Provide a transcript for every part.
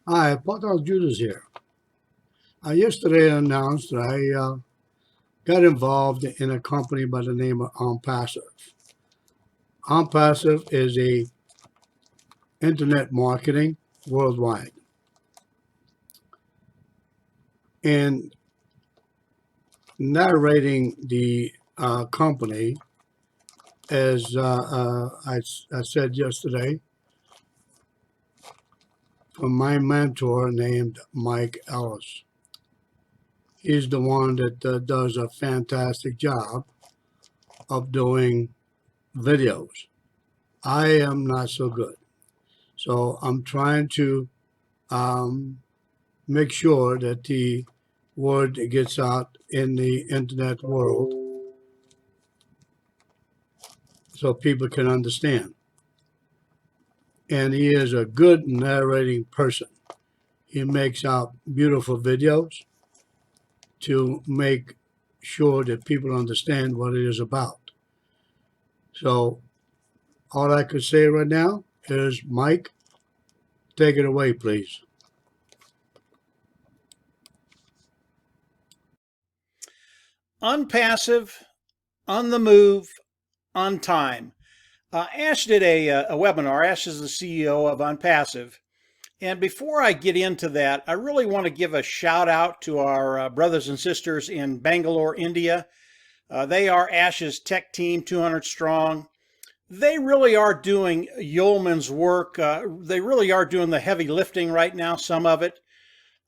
Hi, Paul Judas here. Yesterday I announced that I got involved in a company by the name of ONPASSIVE. ONPASSIVE is a internet marketing worldwide. And narrating the company, as I said yesterday, from my mentor named Mike Ellis. He's the one that does a fantastic job of doing videos. I am not so good. So I'm trying to um, make sure that the word gets out in the internet world so people can understand. And he is a good narrating person. He makes out beautiful videos to make sure that people understand what it is about. So all I could say right now is, Mike, take it away, please. Unpassive, on the move, on time. Ash did a webinar. Ash is the CEO of Unpassive. And before I get into that, I really want to give a shout out to our brothers and sisters in Bangalore, India. They are Ash's tech team, 200 strong. They really are doing yeoman's work. They really are doing the heavy lifting right now, some of it.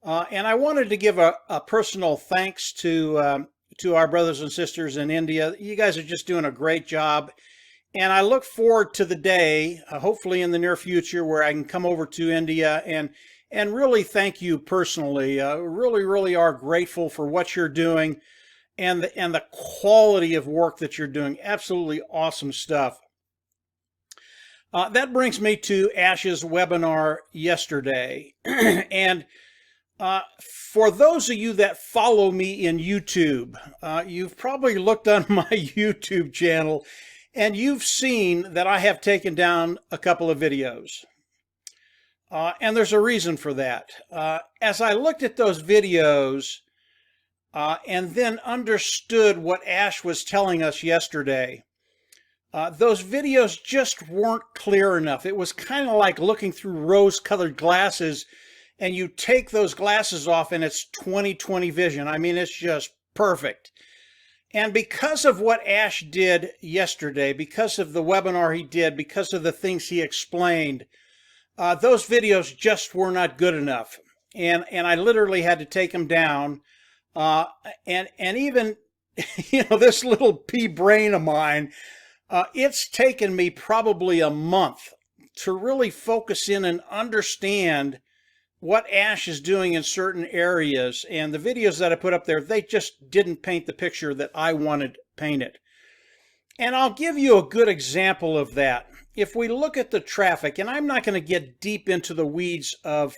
And I wanted to give a personal thanks to our brothers and sisters in India. You guys are just doing a great job. And I look forward to the day, hopefully in the near future, where I can come over to India and really thank you personally. Really are grateful for what you're doing and the quality of work that you're doing. Absolutely awesome stuff. That brings me to Ash's webinar yesterday. And for those of you that follow me in YouTube, you've probably looked on my YouTube channel and you've seen that I have taken down a couple of videos. And there's a reason for that. As I looked at those videos and then understood what Ash was telling us yesterday, those videos just weren't clear enough. It was kind of like looking through rose-colored glasses and you take those glasses off and it's 20/20 vision. I mean, it's just perfect. And because of what Ash did yesterday, because of the webinar he did, because of the things he explained, those videos just were not good enough. And I literally had to take them down. And even, this little pea brain of mine, it's taken me probably a month to really focus in and understand what Ash is doing in certain areas. And the videos that I put up there, they just didn't paint the picture that I wanted painted. And I'll give you a good example of that. If we look at the traffic, and I'm not going to get deep into the weeds of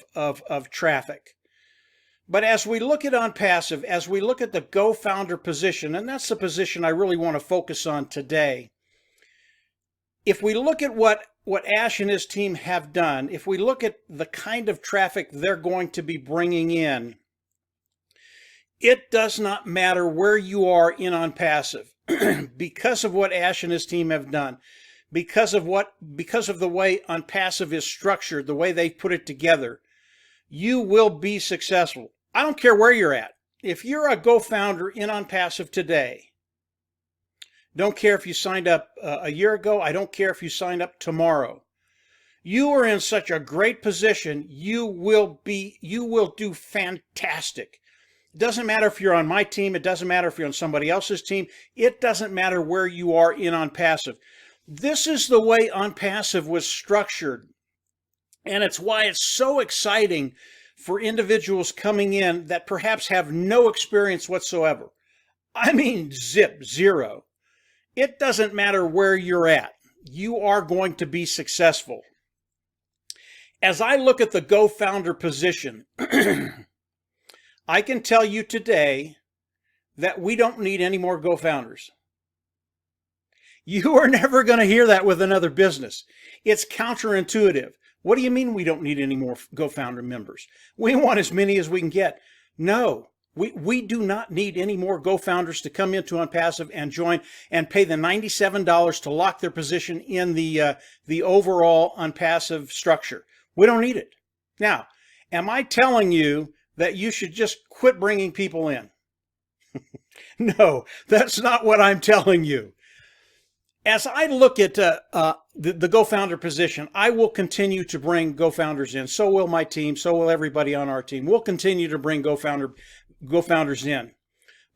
traffic, but as we look at OnPassive, as we look at the Go Founder position, and that's the position I really want to focus on today, if we look at what Ash and his team have done, if we look at the kind of traffic they're going to be bringing in, it does not matter where you are in OnPassive because of what Ash and his team have done, because of the way OnPassive is structured, the way they put it together, you will be successful. I don't care where you're at. If you're a Go Founder in OnPassive today, don't care if you signed up a year ago. I don't care if you signed up tomorrow. You are in such a great position. You will do fantastic. It doesn't matter if you're on my team. It doesn't matter if you're on somebody else's team. It doesn't matter where you are in OnPassive. This is the way OnPassive was structured. And it's why it's so exciting for individuals coming in that perhaps have no experience whatsoever. I mean, zero. It doesn't matter where you're at. You are going to be successful. As I look at the Go Founder position, I can tell you today that we don't need any more Go Founders. You are never going to hear that with another business. It's counterintuitive. What do you mean we don't need any more GoFounder members? We want as many as we can get. No, we do not need any more GoFounders to come into ONPASSIVE and join and pay the $97 to lock their position in the overall ONPASSIVE structure. We don't need it. Now, am I telling you that you should just quit bringing people in? No, that's not what I'm telling you. As I look at the GoFounder position, I will continue to bring GoFounders in. So will my team. So will everybody on our team. We'll continue to bring GoFounders in.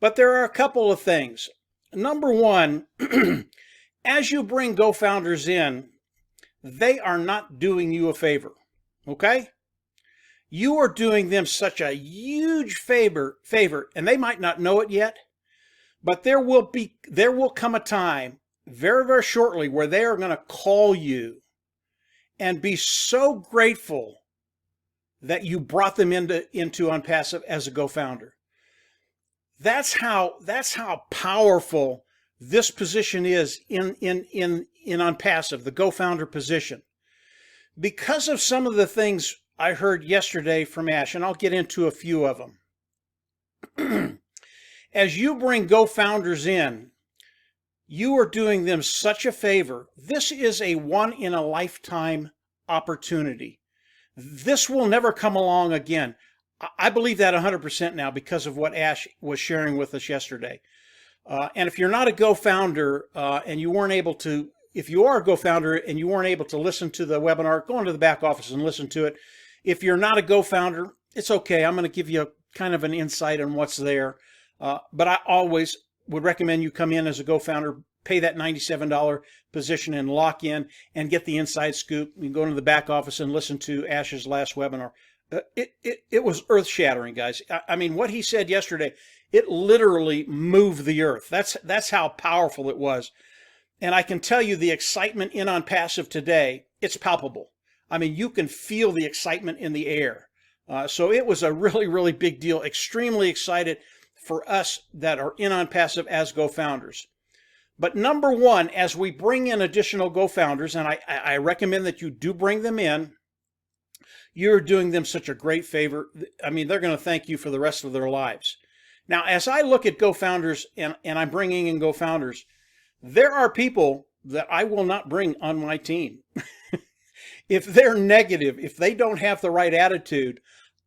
But there are a couple of things. Number one, as you bring GoFounders in, they are not doing you a favor. Okay? You are doing them such a huge favor, and they might not know it yet, but there will come a time very, very shortly where they are going to call you and be so grateful that you brought them into ONPASSIVE as a GoFounder. That's how powerful this position is in ONPASSIVE, the GoFounder position. Because of some of the things I heard yesterday from Ash, and I'll get into a few of them. As you bring GoFounders in, you are doing them such a favor. This is a one-in-a-lifetime opportunity. This will never come along again. I believe that 100% now because of what Ash was sharing with us yesterday. And if you're not a GoFounder and you weren't able to, if you are a GoFounder and you weren't able to listen to the webinar, go into the back office and listen to it. If you're not a GoFounder, it's okay. I'm going to give you kind of an insight on what's there. But I always would recommend you come in as a GoFounder, pay that $97 position and lock in and get the inside scoop. You can go into the back office and listen to Ash's last webinar. It was earth-shattering, guys. I mean, what he said yesterday, it literally moved the earth. That's how powerful it was. And I can tell you the excitement in ONPASSIVE today, it's palpable. I mean, you can feel the excitement in the air. So it was a really, really big deal. Extremely excited for us that are in ONPASSIVE as GoFounders. But number one, as we bring in additional GoFounders, and I recommend that you do bring them in, you're doing them such a great favor. I mean, they're going to thank you for the rest of their lives. Now, as I look at GoFounders and I'm bringing in GoFounders, there are people that I will not bring on my team. If they're negative, if they don't have the right attitude,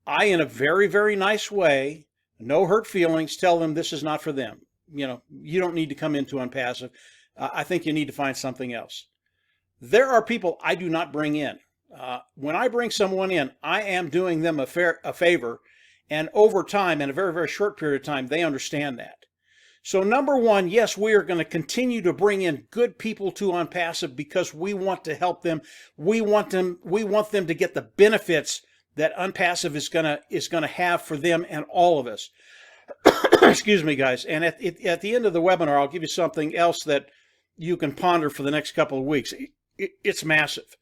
I, in a very, very nice way, no hurt feelings, tell them this is not for them. You know, you don't need to come into ONPASSIVE. I think you need to find something else. There are people I do not bring in. When I bring someone in, I am doing them a favor, and over time, in a very, very short period of time, they understand that. So number one, yes, we are going to continue to bring in good people to ONPASSIVE because we want to help them. We want them to get the benefits that ONPASSIVE is going to have for them and all of us. Excuse me, guys. And at the end of the webinar, I'll give you something else that you can ponder for the next couple of weeks. It's massive.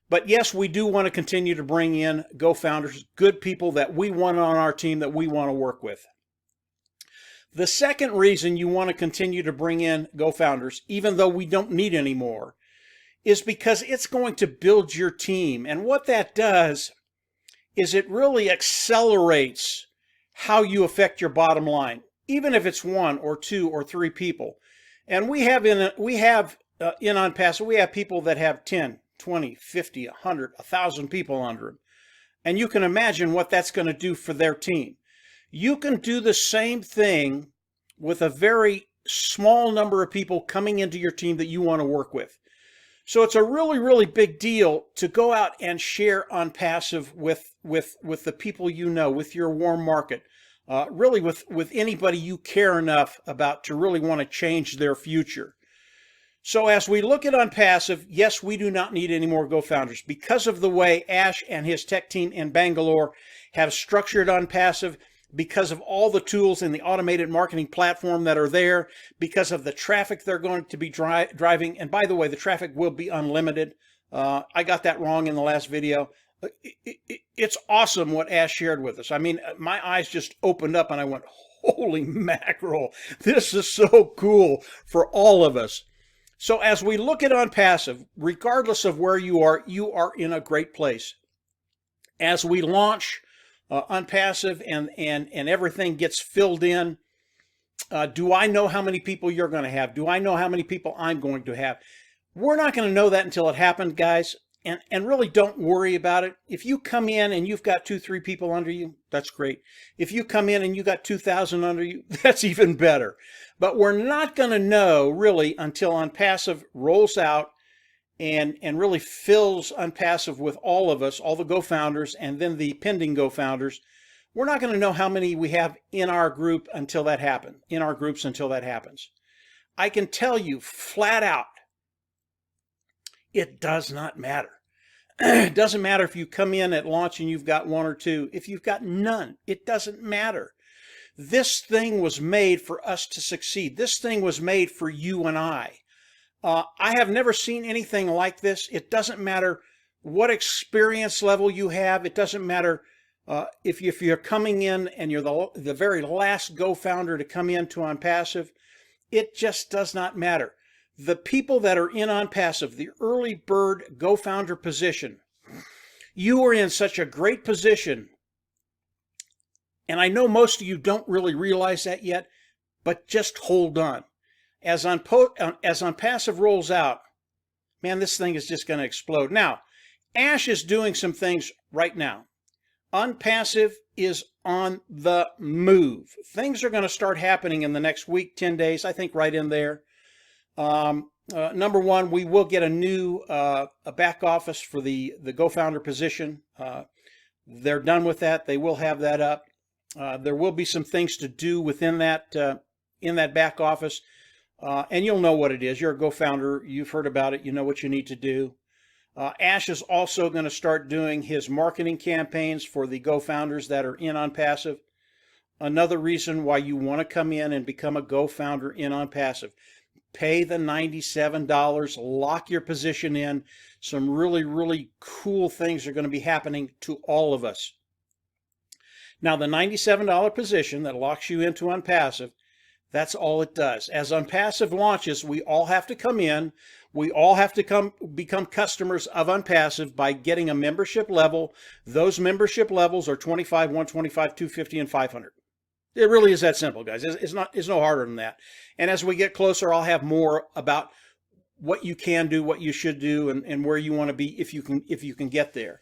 But yes, we do want to continue to bring in GoFounders, good people that we want on our team that we want to work with. The second reason you want to continue to bring in GoFounders, even though we don't need any more, is because it's going to build your team. And what that does is it really accelerates how you affect your bottom line, even if it's one or two or three people. And we have in ONPASSIVE, we have people that have 10, 20, 50, 100, 1,000 people under them. And you can imagine what that's going to do for their team. You can do the same thing with a very small number of people coming into your team that you want to work with. So it's a really, really big deal to go out and share ONPASSIVE with the people you know, with your warm market, really with anybody you care enough about to really want to change their future. So as we look at ONPASSIVE, yes, we do not need any more GoFounders because of the way Ash and his tech team in Bangalore have structured ONPASSIVE, because of all the tools in the automated marketing platform that are there, because of the traffic they're going to be driving. And by the way, the traffic will be unlimited. I got that wrong in the last video. It's awesome what Ash shared with us. I mean, my eyes just opened up and I went, holy mackerel, this is so cool for all of us. So as we look at ONPASSIVE, regardless of where you are in a great place. As we launch ONPASSIVE and everything gets filled in, do I know how many people you're going to have? Do I know how many people I'm going to have? We're not going to know that until it happens, guys. And really don't worry about it. If you come in and you've got 2-3 people under you, that's great. If you come in and you got 2,000 under you, that's even better. But we're not going to know really until ONPASSIVE rolls out and really fills ONPASSIVE with all of us, all the Go-Founders, and then the pending Go-Founders. We're not going to know how many we have in our group until that happens, in our groups until that happens. I can tell you flat out, it does not matter. It doesn't matter if you come in at launch and you've got 1 or 2. If you've got none, it doesn't matter. This thing was made for us to succeed. This thing was made for you and I. I have never seen anything like this. It doesn't matter what experience level you have. It doesn't matter if you're coming in and you're the very last Go-Founder to come into ONPASSIVE. It just does not matter. The people that are in ONPASSIVE, the early bird Go-Founder position, you are in such a great position. And I know most of you don't really realize that yet, but just hold on. As ONPASSIVE rolls out, man, this thing is just going to explode. Now, Ash is doing some things right now. ONPASSIVE is on the move. Things are going to start happening in the next week, 10 days, I think right in there. Number one, we will get a new a back office for the Go-Founder position. They're done with that. They will have that up. There will be some things to do within that in that back office, and you'll know what it is. You're a Go-Founder. You've heard about it. You know what you need to do. Ash is also going to start doing his marketing campaigns for the Go-Founders that are in ONPASSIVE. Another reason why you want to come in and become a Go-Founder in ONPASSIVE. Pay the $97, lock your position in. Some really, really cool things are going to be happening to all of us. Now, the $97 position that locks you into ONPASSIVE, that's all it does. As ONPASSIVE launches, we all have to come in. We all have to become customers of ONPASSIVE by getting a membership level. Those membership levels are 25, 125, 250, and 500. It really is that simple, guys. It's no harder than that. And as we get closer, I'll have more about what you can do, what you should do, and where you want to be if you can get there.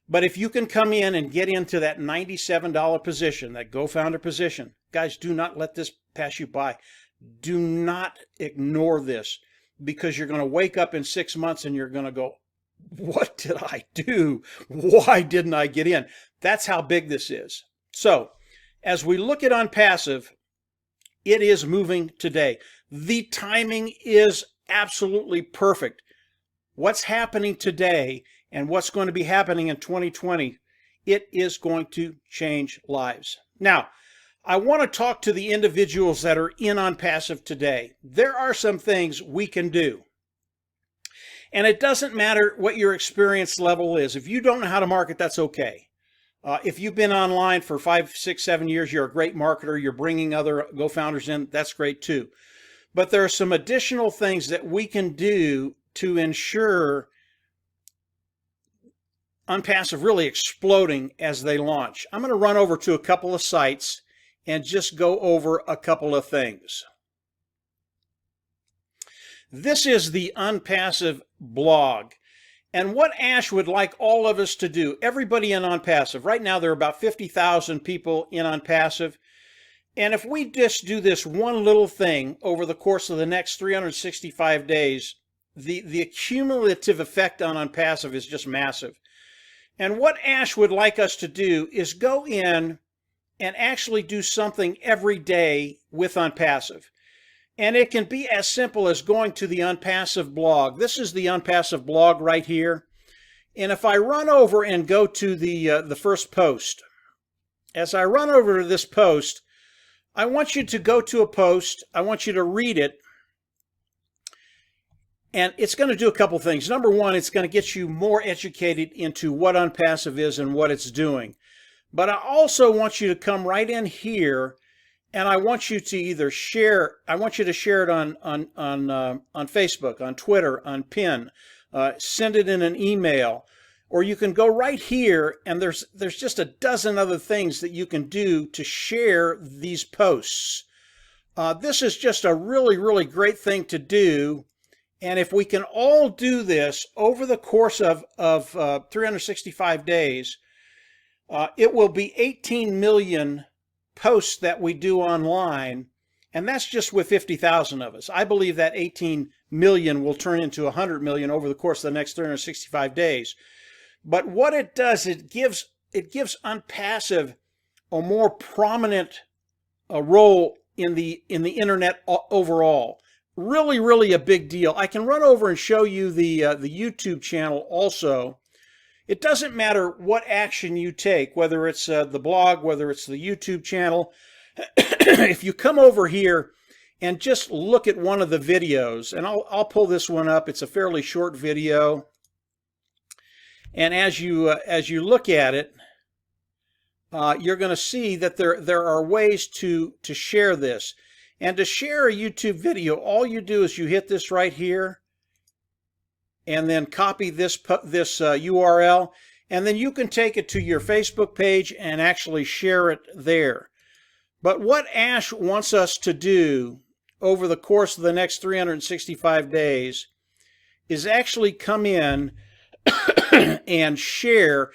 But if you can come in and get into that $97 position, that Go-Founder position, guys, do not let this pass you by. Do not ignore this, because you're going to wake up in 6 months and you're going to go, what did I do? Why didn't I get in? That's how big this is. So, as we look at ONPASSIVE, it is moving today. The timing is absolutely perfect. What's happening today and what's going to be happening in 2020, it is going to change lives. Now, I want to talk to the individuals that are in ONPASSIVE today. There are some things we can do. And it doesn't matter what your experience level is. If you don't know how to market, that's okay. If you've been online for 5, 6, 7 years, you're a great marketer, you're bringing other Go-Founders in, that's great too. But there are some additional things that we can do to ensure ONPASSIVE really exploding as they launch. I'm going to run over to a couple of sites and just go over a couple of things. This is the ONPASSIVE blog. And what Ash would like all of us to do, everybody in ONPASSIVE, right now there are about 50,000 people in ONPASSIVE, and if we just do this one little thing over the course of the next 365 days, the cumulative effect on ONPASSIVE is just massive. And what Ash would like us to do is go in and actually do something every day with ONPASSIVE. And it can be as simple as going to the ONPASSIVE blog. This is the ONPASSIVE blog right here. And if I run over and go to the first post, as I run over to this post, I want you to go to a post. I want you to read it. And it's going to do a couple things. Number one, it's going to get you more educated into what ONPASSIVE is and what it's doing. But I also want you to come right in here and I want you to either share. I want you to share it on Facebook, on Twitter, on Pin. Send it in an email, or you can go right here, and there's just a dozen other things that you can do to share these posts. This is just a really, really great thing to do. And if we can all do this over the course of 365 days, it will be 18 million posts that we do online. And that's just with 50,000 of us. I believe that 18 million will turn into 100 million over the course of the next 365 days. But what it does, it gives ONPASSIVE a more prominent role in the internet overall. Really, really a big deal. I can run over and show you the YouTube channel also. It doesn't matter what action you take, whether it's the blog, whether it's the YouTube channel. If you come over here and just look at one of the videos, and I'll pull this one up. It's a fairly short video, and as you look at it, you're going to see that there are ways to share this. And to share a YouTube video, all you do is you hit this right here, and then copy this URL, and then you can take it to your Facebook page and actually share it there. But what Ash wants us to do over the course of the next 365 days is actually come in and share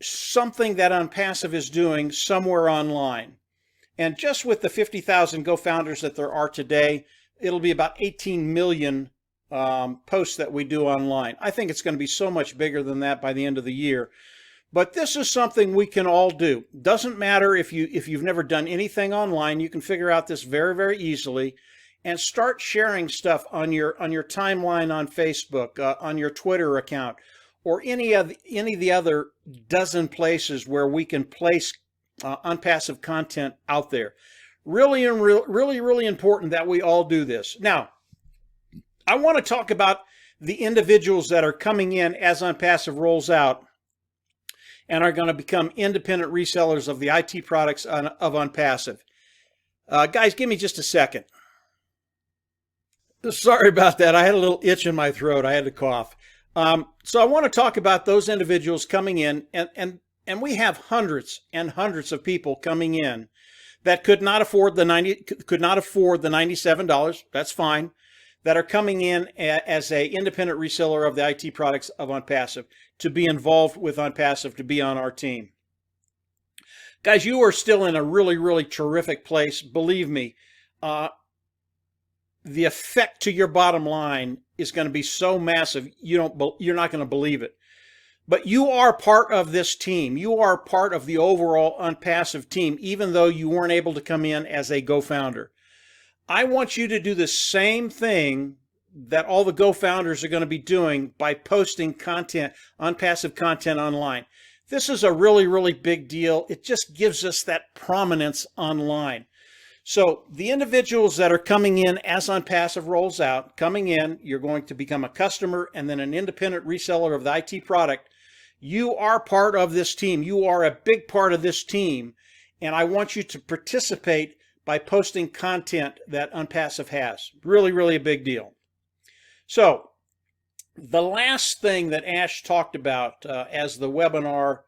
something that ONPASSIVE is doing somewhere online. And just with the 50,000 GoFounders that there are today, it'll be about 18 million posts that we do online. I think it's going to be so much bigger than that by the end of the year. But this is something we can all do. Doesn't matter if you've never done anything online, you can figure out this very, very easily and start sharing stuff on your timeline on Facebook, on your Twitter account, or any of the other dozen places where we can place ONPASSIVE content out there. Really important that we all do this. Now, I want to talk about the individuals that are coming in as ONPASSIVE rolls out and are going to become independent resellers of the IT products of ONPASSIVE. Guys, give me just a second. Sorry about that. I had a little itch in my throat. I had to cough. So I want to talk about those individuals coming in, and we have hundreds and hundreds of people coming in that could not afford the $97. That's fine. That are coming in as a independent reseller of the IT products of ONPASSIVE to be involved with ONPASSIVE, to be on our team. Guys, you are still in a really, really terrific place. Believe me, the effect to your bottom line is going to be so massive, you're not going to believe it. But you are part of this team. You are part of the overall ONPASSIVE team, even though you weren't able to come in as a GoFounder. I want you to do the same thing that all the GoFounders are going to be doing by posting content, ONPASSIVE content online. This is a really, really big deal. It just gives us that prominence online. So the individuals that are coming in as ONPASSIVE rolls out, coming in, you're going to become a customer and then an independent reseller of the IT product. You are part of this team. You are a big part of this team. And I want you to participate by posting content that ONPASSIVE has. Really, really a big deal. So the last thing that Ash talked about as the webinar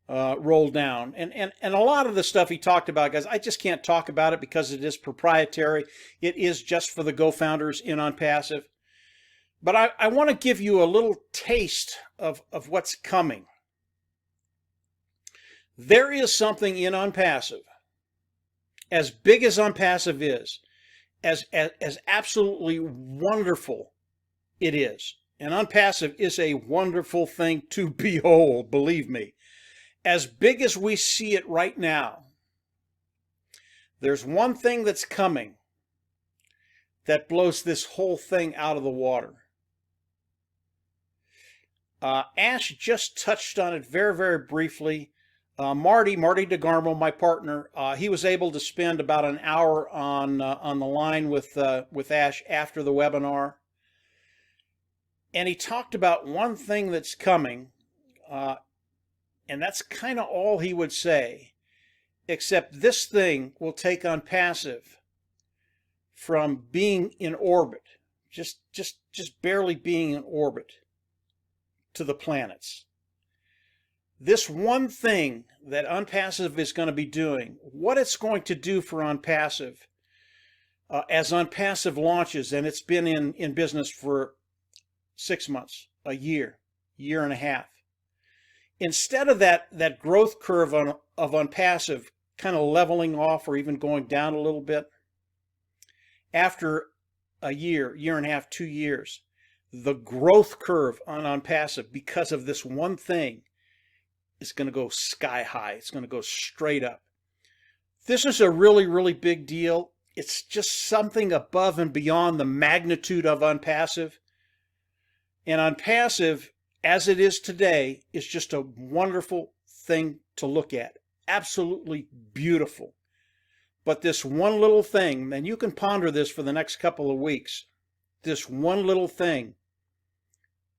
rolled down, and a lot of the stuff he talked about, guys, I just can't talk about it because it is proprietary. It is just for the GoFounders in ONPASSIVE. But I want to give you a little taste of what's coming. There is something in ONPASSIVE, as big as ONPASSIVE is, as absolutely wonderful it is. And ONPASSIVE is a wonderful thing to behold, believe me. As big as we see it right now, there's one thing that's coming that blows this whole thing out of the water. Ash just touched on it very, very briefly. Marty DeGarmo, my partner, he was able to spend about an hour on the line with Ash after the webinar, and he talked about one thing that's coming, and that's kind of all he would say. except this thing will take ONPASSIVE from being in orbit, just barely being in orbit, to the planets. This one thing that ONPASSIVE is going to be doing, what it's going to do for ONPASSIVE, as ONPASSIVE launches, and it's been in business for 6 months, a year and a half. Instead of that growth curve of ONPASSIVE kind of leveling off or even going down a little bit, after a year and a half, 2 years, the growth curve on ONPASSIVE, because of this one thing, is going to go sky high. It's going to go straight up. This is a really, really big deal. It's just something above and beyond the magnitude of ONPASSIVE. And ONPASSIVE, as it is today, is just a wonderful thing to look at. Absolutely beautiful. But this one little thing, and you can ponder this for the next couple of weeks, this one little thing,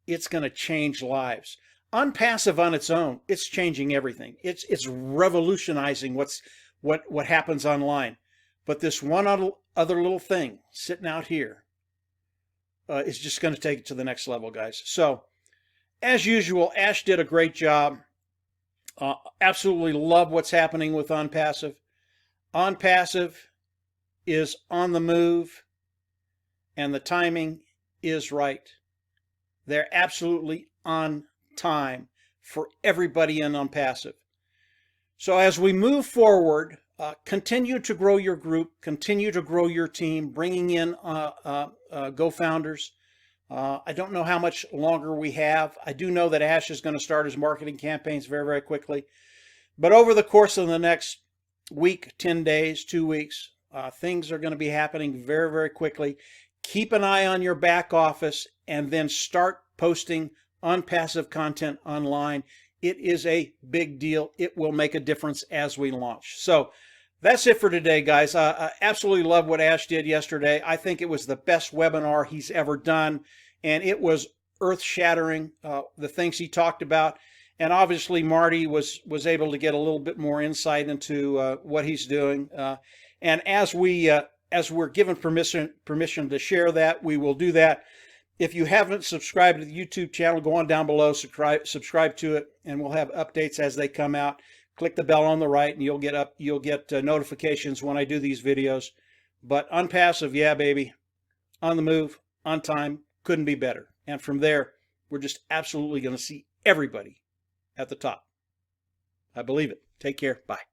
it's going to change lives. ONPASSIVE on its own, it's changing everything. It's revolutionizing what happens online. But this one other little thing sitting out here is just going to take it to the next level, guys. So, as usual, Ash did a great job. Absolutely love what's happening with ONPASSIVE. ONPASSIVE is on the move, and the timing is right. They're absolutely on time for everybody in ONPASSIVE. So as we move forward, continue to grow your group, continue to grow your team, bringing in Go-Founders. I don't know how much longer we have. I do know that Ash is going to start his marketing campaigns very, very quickly. But over the course of the next week, 10 days, 2 weeks, things are going to be happening very, very quickly. Keep an eye on your back office and then start posting ONPASSIVE content online. It is a big deal. It will make a difference as we launch. So that's it for today, guys. I absolutely love what Ash did yesterday. I think it was the best webinar he's ever done, and it was earth-shattering, the things he talked about. And obviously, Marty was able to get a little bit more insight into what he's doing. And as we're given permission to share that, we will do that. If you haven't subscribed to the YouTube channel, go on down below, subscribe to it, and we'll have updates as they come out. Click the bell on the right, and you'll get notifications when I do these videos. But ONPASSIVE, yeah, baby, on the move, on time, couldn't be better. And from there, we're just absolutely going to see everybody at the top. I believe it. Take care. Bye.